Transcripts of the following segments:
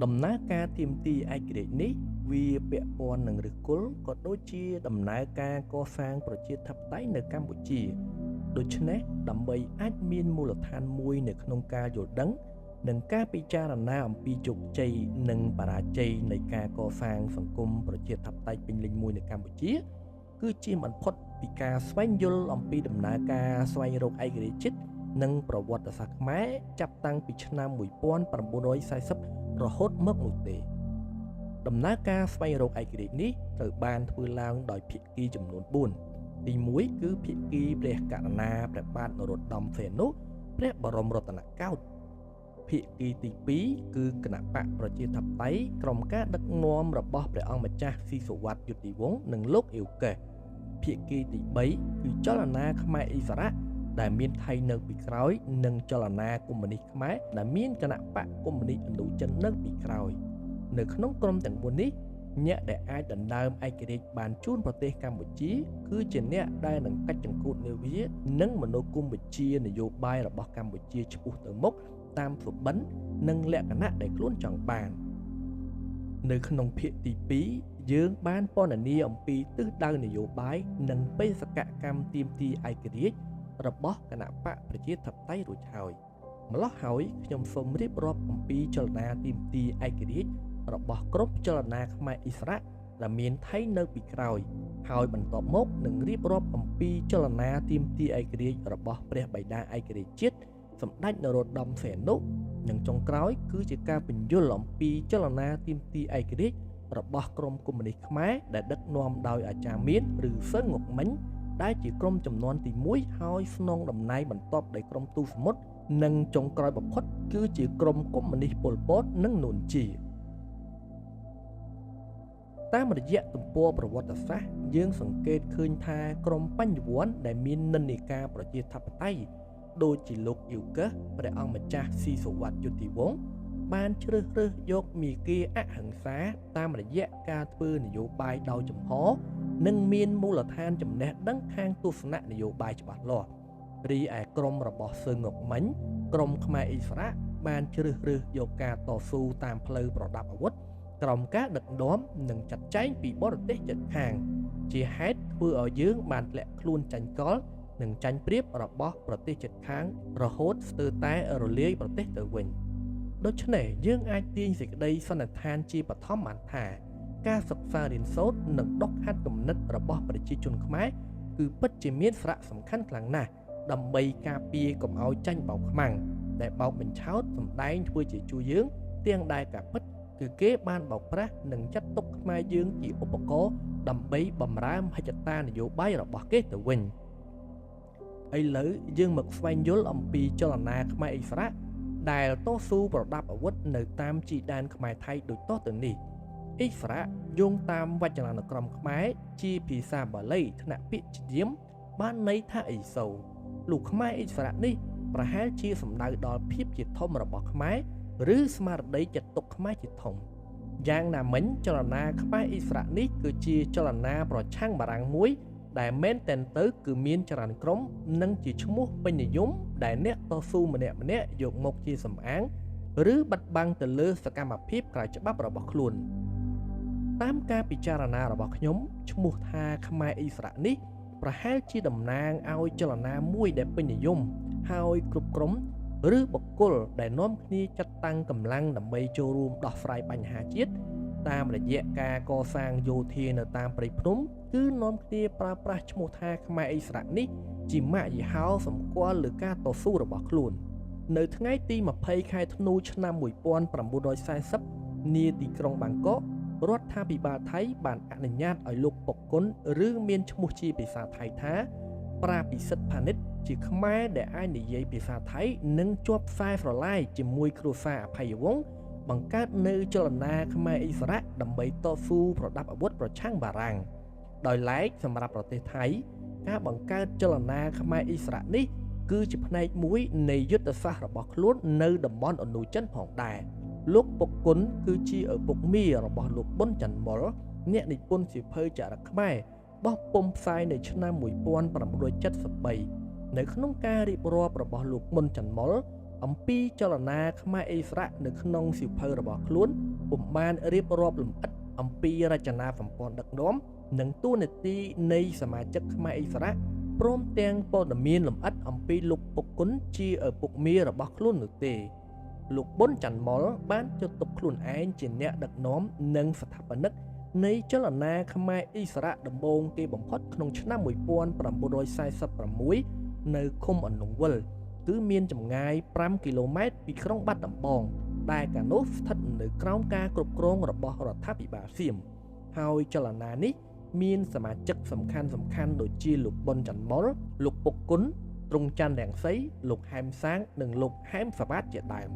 ដំណើរការទាមទារឯករាជ្យនេះវាពាក់ព័ន្ធនឹងឫសគល់ក៏ដូចជាដំណើរការកសាងប្រជាធិបតេយ្យនៅកម្ពុជាដូច្នេះដើម្បីអាចមានមូលដ្ឋានមួយនៅក្នុងការយល់ដឹងនិងការពិចារណាអំពីជោគជ័យនិងបរាជ័យនៃការកសាងសង្គមប្រជាធិបតេយ្យពេញលេញមួយនៅកម្ពុជាគឺជាមិនផុតពីការស្វែងយល់អំពីដំណើរការស្វែងរកឯករាជ្យជាតិនិងប្រវត្តិសាស្ត្រខ្មែរចាប់តាំងពីឆ្នាំ1940រហូតមកនោះទេដំណើរការស្វែងរកឯករាជ្យនេះត្រូវបានធ្វើឡើងដោយភាគីចំនួន4ទី1គឺភាគីព្រះករុណាព្រះបាទនរោត្តមសីហនុព្រះបរមរតនកោដ្ឋភាគីទី2គឺគណបក្សប្រជាធិបតេយ្យក្រុមការដឹកនាំរបស់ព្រះអង្គម្ចាស់ស៊ីសុវត្ថិយុតិវង្សនិងលោកអ៊ីវកេសភាគីទី3គឺចលនាខ្មែរអ៊ីសារ៉ាដែលមានថៃនៅពីក្រោយនិងចលនាកុម្មុយនីសខ្មែរដែលមានគណបក្សកុម្មុយនីសឥណ្ឌូចិននៅពីក្រោយនៅក្នុងក្រុមទាំង4នេះអ្នកដែលអាចដណ្ដើមឯករាជ្យបានជូនប្រទេសកម្ពុជាគឺជាអ្នកដែលនឹងកាច់ចង្កូតនាវានិងមនោគមវិជ្ជានយោបាយរបស់កម្ពុជាឆ្ពោះទៅមុខតាមសុបិននិងលក្ខណៈដែលខ្លួនចង់បាននៅក្នុងភាគទី2យើងបានពណ៌នាអំពីទិសដៅនយោបាយនិងបេសកកម្មទាមទារឯករាជ្យរបស់គណបក្សប្រជាធិបតេយ្យរួចហើយម្ល៉េះហើយខ្ញុំសូមរៀបរាប់អំពីចលនាទាមទារឯករាជ្យរបស់ក្រុមចលនាខ្មែរអ៊ីសារ៉ាដែលមានថៃនៅពីក្រោយហើយបន្ទាប់មកនឹងរៀបរាប់អំពីចលនាទាមទារឯករាជ្យរបស់ព្រះបិតាឯករាជ្យជាតិសម្ដេចនរោត្តមសីហនុនិងចុងក្រោយគឺជាការពន្យល់អំពីចលនាទាមទារឯករាជ្យរបស់ក្រុមកុម្មុយនីសខ្មែរដែលដឹកនាំដោយអាចារ្យមានឬសឺងងុកមិញដែលជាក្រុមចំនួនទី1ហើយស្នងតំណែងបន្ទាប់ដោយក្រុមទូសមុទ្រនិងចុងក្រោយបំផុតគឺជាក្រុមកុម្មុយនីសប៉ុលពតនិងនួនជាតាមរយៈទំព័រប្រវត្តិសាស្ត្រយើងសង្កេតឃើញថាក្រុមបញ្ញវន្តដែលមាននិន្នាការប្រជាធិបតេយ្យដូចជាលោកអ៊ីវកេសព្រះអង្គម្ចាស់ស៊ីសុវត្ថិយុតិវង្សបានជ្រើសរើសយកមាគ៌ាអហិង្សាតាមរយៈការធ្វើនយោបាយដោយចំហនិងមានមូលដ្ឋានចំណេះដឹងខាងទស្សនៈនយោបាយច្បាស់លាស់រីឯក្រុមរបស់សឺងងុកមិញក្រុមខ្មែរអ៊ីសារ៉ាបានជ្រើសរើសយកការតស៊ូតាមផ្លូវប្រដាប់អាវុធក្រុមការដឹកនាំនិងចាត់ចែងពីបរទេសជិតខាងជាហេតុធ្វើឲ្យយើងបានធ្លាក់ខ្លួនចាញ់កលនិងចាញ់ប្រៀបរបស់ប្រទេសជិតខាងរហូតស្ទើរតែរលាយប្រទេសទៅវិញដូច្នេះយើងអាចទាញសេចក្តីសន្និដ្ឋានជាបឋមបានថាការសិក្សារៀនសូត្រនិងដុសខាត់គំនិតរបស់ប្រជាជនខ្មែរគឺពិតជាមានសារៈសំខាន់ខ្លាំងណាស់ដើម្បីការពារកុំឲ្យចាញ់បោកខ្មាំងដែលបោកបញ្ឆោតសម្ដែងធ្វើជាជួយយើងទាំងដែលការពិតគឺគេបានបោកប្រាស់និងចាត់ទុកខ្មែរយើងជាឧបករណ៍ដើម្បីបម្រើមហិច្ឆតានយោបាយរបស់គេទៅវិញឥឡូវយើងមកស្វែងយល់អំពីចលនាខ្មែរអ៊ីសារ៉ាដែលតស៊ូប្រដាប់អាវុធនៅតាមជីដែនខ្មែរថៃដូចតទៅនេះអ៊ីសារ៉ាយោងតាមវចនានុក្រមខ្មែរជាភាសាបាលីថ្នាក់ពាក្យជាយាមបានន័យថាអ៊ីសូរលោកខ្មែរអ៊ីសារ៉ានេះប្រហែលជាសំដៅដល់ភាពជាធំរបស់ខ្មែរឬស្មារតីចាត់ទុកខ្មែរជាធំយ៉ាងណាមិញចលនាខ្មែរអ៊ីសារ៉ានេះគឺជាចលនាប្រឆាំងបារាំងមួយដែលមែនតែនទៅគឺមានចរន្តក្រុមនិងជាឈ្មោះពេញនិយមដែលអ្នកតស៊ូម្នាក់យកមកជាសំអាងឬបាត់បង់ទៅលើសកម្មភាពក្រៅច្បាប់របស់ខ្លួនតាមការពិចារណារបស់ខ្ញុំឈ្មោះថាខ្មែរអ៊ីសារ៉ានេះប្រហែលជាតំណាងឲ្យចលនាមួយដែលពេញនិយមហើយគ្រប់ក្រុមឬបុគ្គលដែលនាំគ្នាចាត់តាំងកម្លាំងដើម្បីចូលរួមដោះស្រាយបញ្ហាជាតិតាមរយៈការកសាងយោធានៅតាមព្រៃភ្នំគឺនាំគ្នាប្រើប្រាស់ឈ្មោះថាខ្មែរអ៊ីសារ៉ានេះជាម៉ាកយីហោសម្គាល់លើការតស៊ូរបស់ខ្លួននៅថ្ងៃទី20ខែធ្នូឆ្នាំ1940នាទីក្រុងបាងកករដ្ឋាភិបាលថៃបានអនុញ្ញាតឲ្យលោកពុកគុនឬមានឈ្មោះជាភាសាថៃថាប្រាពិសិដ្ឋផានិតជាខ្មែរដែលអាចនិយាយភាសាថៃនិងជាប់ខ្សែស្រឡាយជាមួយគ្រួសារអភ័យវង្សបង្កើតនៅចលនាខ្មែរអ៊ីសារ៉ាដើម្បីតស៊ូប្រដាប់អាវុធប្រឆាំងបារាំងដោយឡែកសម្រាប់ប្រទេសថៃការបង្កើតចលនាខ្មែរអ៊ីសារ៉ានេះគឺជាផ្នែកមួយនៃយុទ្ធសាស្ត្ររបស់ខ្លួននៅតំបន់ឥណ្ឌូចិនផងដែរលោកពុកគុនគឺជាឪពុកមារបស់លោកប៊ុនច័ន្ទមុលអ្នកនិពន្ធសៀវភៅចរិតខ្មែរបោះពុម្ពផ្សាយនៅឆ្នាំ1973នៅក្នុងការរៀបរាប់របស់លោកប៊ុនច័ន្ទមុល អំពីចលនាខ្មែរអ៊ីស្រាអែលនៅក្នុងសៀវភៅរបស់ខ្លួនពុំបានរៀបរាប់លម្អិតអំពីរចនាសម្ព័ន្ធដឹកនាំនិងតួនាទីនៃសមាជិកខ្មែរអ៊ីស្រាអែលព្រមទាំងព័ត៌មានលម្អិតអំពីលោកពុកគុណជាឪពុកមារបស់ខ្លួននោះទេលោកប៊ុនច័ន្ទមុលបានចាត់ទុកខ្លួនឯងជាអ្នកដឹកនាំនិងស្ថាបនិកនៃចលនាខ្មែរអ៊ីស្រាអែលដំបូងគេបំផុតក្នុងឆ្នាំ1946នៅឃុំអនុងវិលគឺមានចម្ងាយ5គីឡូម៉ែត្រពីក្រុងបាត់ដំបងដែលកាលនោះស្ថិតនៅក្រោមការគ្រប់គ្រងរបស់រដ្ឋាភិបាលសៀមហើយចលនានេះមានសមាជិកសំខាន់ដូចជាលោកប៊ុនច័ន្ទមុលលោកពុកគុណទ្រង់ច័ន្ទរង្សីលោកហែមសាងនិងលោកហែមសវ៉ាតជាដើម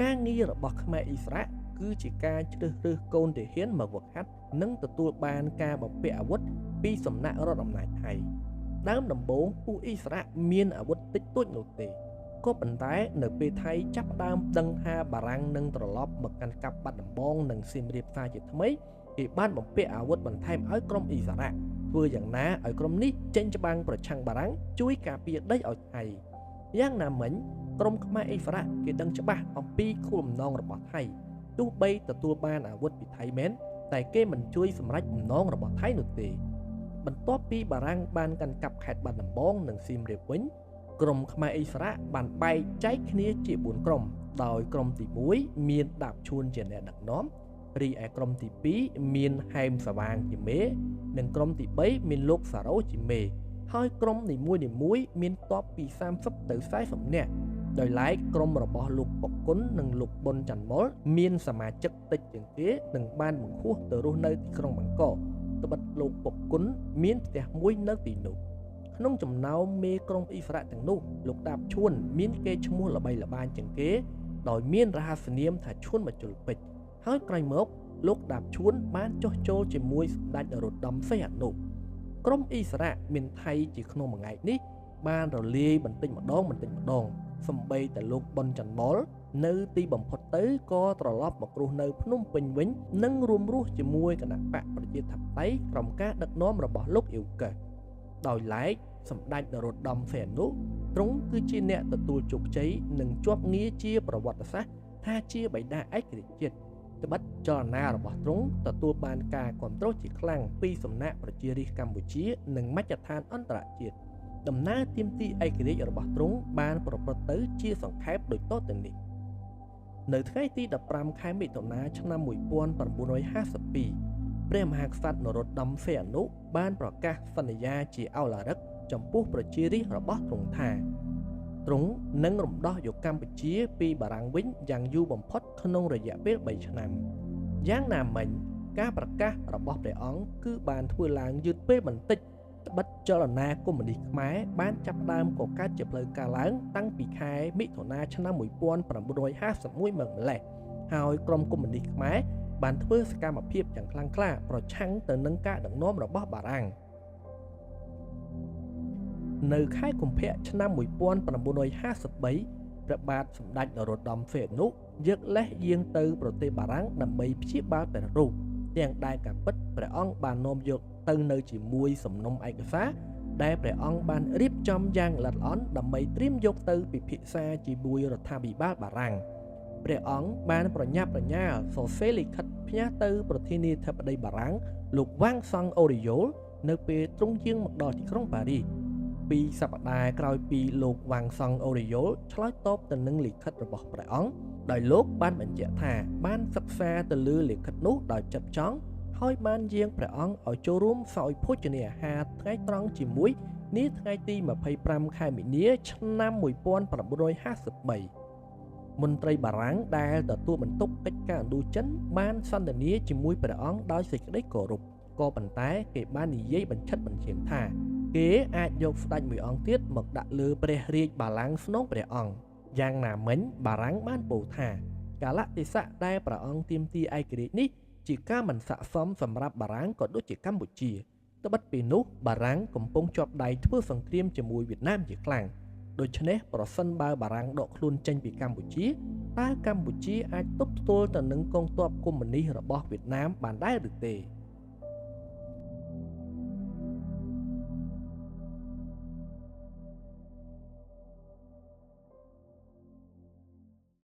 ការងាររបស់ខ្មែរអ៊ីស្រាអែលគឺជាការជ្រើសរើសកូនទាហានមកវឹកហាត់និងទទួលបានការបំពាក់អាវុធពីសំណាក់រដ្ឋអំណាចថៃដើមដំបូងពួកអ៊ីស្រាអែលមានអាវុធតិចតួចនោះទេក៏ប៉ុន្តែនៅពេលថៃចាប់ផ្ដើមដឹងថាបារាំងនឹងត្រឡប់មកកាន់កាប់បាត់ដំបងនិងសៀមរាបសារជាថ្មីគេបានបំពាក់អាវុធបន្ថែមឲ្យក្រុមអ៊ីស្រាអែលធ្វើយ៉ាងណាឲ្យក្រុមនេះចេញច្បាំងប្រឆាំងបារាំងជួយការពារដីឲ្យថៃយ៉ាងណាមិញក្រុមខ្មែរអ៊ីស្រាអែលគេដឹងច្បាស់អំពីគោលបំណងរបស់ថៃទោះបីទទួលបានអាវុធពីថៃមែនតែគេមិនជួយសម្រេចបំណងរបស់ថៃនោះទេបន្ទាប់ពីបារាំងបានកាន់កាប់ខេត្តបាត់ដំបងនិងសៀមរាបវិញក្រុមខ្មែរអ៊ីស្រាអែលបានបែកចែកគ្នាជា4ក្រុមដោយក្រុមទី1មានដាបឈួនជាអ្នកដឹកនាំរីឯក្រុមទី2មានហែមសវាងជាមេនិងក្រុមទី3មានលោកសារ៉ូជាមេហើយក្រុមនីមួយៗមានតបពី30ទៅ40នាក់ដោយឡែកក្រុមរបស់លោកពុកគុណនិងលោកប៊ុនច័ន្ទមុលមានសមាជិកតិចជាងគេនិងបានបង្ហោះទៅរស់នៅទីក្រុងបាងកកត្បិតលោកពុកគុណមានផ្ទះមួយនៅទីនោះក្នុងចំណោមមេក្រុមអ៊ីស្រាអែលទាំងនោះលោកដាបឈួនមានគេឈ្មោះល្បីល្បាញជាងគេដោយមានរហស្សនាមថាឈួនមជុលពេជ្រហើយក្រោយមកលោកដាបឈួនបានចុះចូលជាមួយសម្ដេចនរោត្តមសីហនុក្រុមអ៊ីស្រាអែលមានថៃជាក្នុងមួយថ្ងៃនេះបានរលាយបន្តិចម្ដងសម្បីតែលោកប៊ុនច័ន្ទមុលនៅទីបំផុតទៅក៏ត្រឡប់មករស់នៅភ្នំពេញវិញនិងរួមរស់ជាមួយគណៈបកប្រជាធិបតេយ្យក្រោមការដឹកនាំរបស់លោកអ៊ីវកេសដោយឡែកសម្ដេចនរោត្តមសីហនុទ្រង់គឺជាអ្នកទទួលជោគជ័យនិងជាប់ងារជាប្រវត្តិសាស្ត្រថាជាបិតាឯករាជ្យជាតិត្បិតចលនារបស់ទ្រង់ទទួលបានការគាំទ្រជាខ្លាំងពីសំណាក់ប្រជារាស្ត្រកម្ពុជានិងមជ្ឈដ្ឋានអន្តរជាតិដំណើរទាមទារឯករាជ្យរបស់ទ្រង់បានប្រព្រឹត្តទៅជាសង្ខេបដូចតទៅនេះនៅថ្ងៃទី15ខែមិថុនាឆ្នាំ1952ព្រះមហាក្សត្រនរោត្តមសីហនុបានប្រកាសសន្យាជាឱឡារិកចំពោះប្រជារាស្ត្ររបស់ទ្រង់ថាទ្រង់នឹងរំដោះយកកម្ពុជាពីបារាំងវិញយ៉ាងយូរបំផុតក្នុងរយៈពេល3ឆ្នាំយ៉ាងណាមិញការប្រកាសរបស់ព្រះអង្គគឺបានធ្វើឡើងយឺតពេលបន្តិចត្បិតចលនាកុម្មុយនីសខ្មែរបានចាប់ផ្ដើមកកើតជាផ្លូវការឡើងតាំងពីខែមិថុនាឆ្នាំ1951មកម្លេះហើយក្រុមកុម្មុយនីសខ្មែរបានធ្វើសកម្មភាពយ៉ាងខ្លាំងក្លាប្រឆាំងទៅនឹងការដឹកនាំរបស់បារាំងនៅខែកុម្ភៈឆ្នាំ1953ព្រះបាទសម្ដេចនរោត្តមសីហនុយកលេសយាងទៅប្រទេសបារាំងដើម្បីព្យាបាលព្រះរូបទាំងដែលការពិតព្រះអង្គបាននាំយកទៅនៅជាមួយសំណុំឯកសារដែលព្រះអង្គបានរៀបចំយ៉ាងល្អិតល្អន់ដើម្បីត្រៀមយកទៅពិភាក្សាជាមួយរដ្ឋាភិបាលបារាំងព្រះអង្គបានប្រញាប់ប្រញាល់សរសេរលិខិតផ្ញើទៅប្រធានាធិបតីបារាំងលោកវ៉ាងសង់អូរីយ៉ូលនៅពេលទ្រង់យាងមកដល់ទីក្រុងប៉ារីស2សប្តាហ៍ក្រោយពីលោកវ៉ាងសង់អូរីយ៉ូលឆ្លើយតបទៅនឹងលិខិតរបស់ព្រះអង្គដោយលោកបានបញ្ជាក់ថាបានសិក្សាទៅលើលិខិតនោះដោយចិត្តចង់ហើយបានយាងព្រះអង្គឲ្យចូលរួមសោយភោជនាអាហារថ្ងៃត្រង់ជាមួយនាថ្ងៃទី25ខែមីនា ឆ្នាំ1953មន្ត្រីបារាំងដែលទទួលបន្ទុកកិច្ចការឥណ្ឌូចិនបានសន្ទនាជាមួយព្រះអង្គដោយសេចក្តីគោរពក៏ប៉ុន្តែគេបាននិយាយបញ្ឆិតបញ្ឈៀងថាគេអាចយកស្ដេចមួយអង្គទៀតមកដាក់លើព្រះរាជបល្ល័ង្កស្នងព្រះអង្គយ៉ាងណាមិញបារាំងបានពោលថាកាលៈទេសៈដែលព្រះអង្គទាមទារឯករាជ្យនេះជាការមិនស័ក្តិសមសម្រាប់បារាំងក៏ដូចជាកម្ពុជាត្បិតពេលនោះបារាំងកំពុងជាប់ដៃធ្វើសង្គ្រាមជាមួយវៀតណាមជាខ្លាំងដូច្នេះប្រសិនបើបារាំងដកខ្លួនចេញពីកម្ពុជាតើកម្ពុជាអាចទប់ទល់ទៅនឹងកងទ័ពកុម្មុយនីសរបស់វៀតណាមបានដែរឬទេ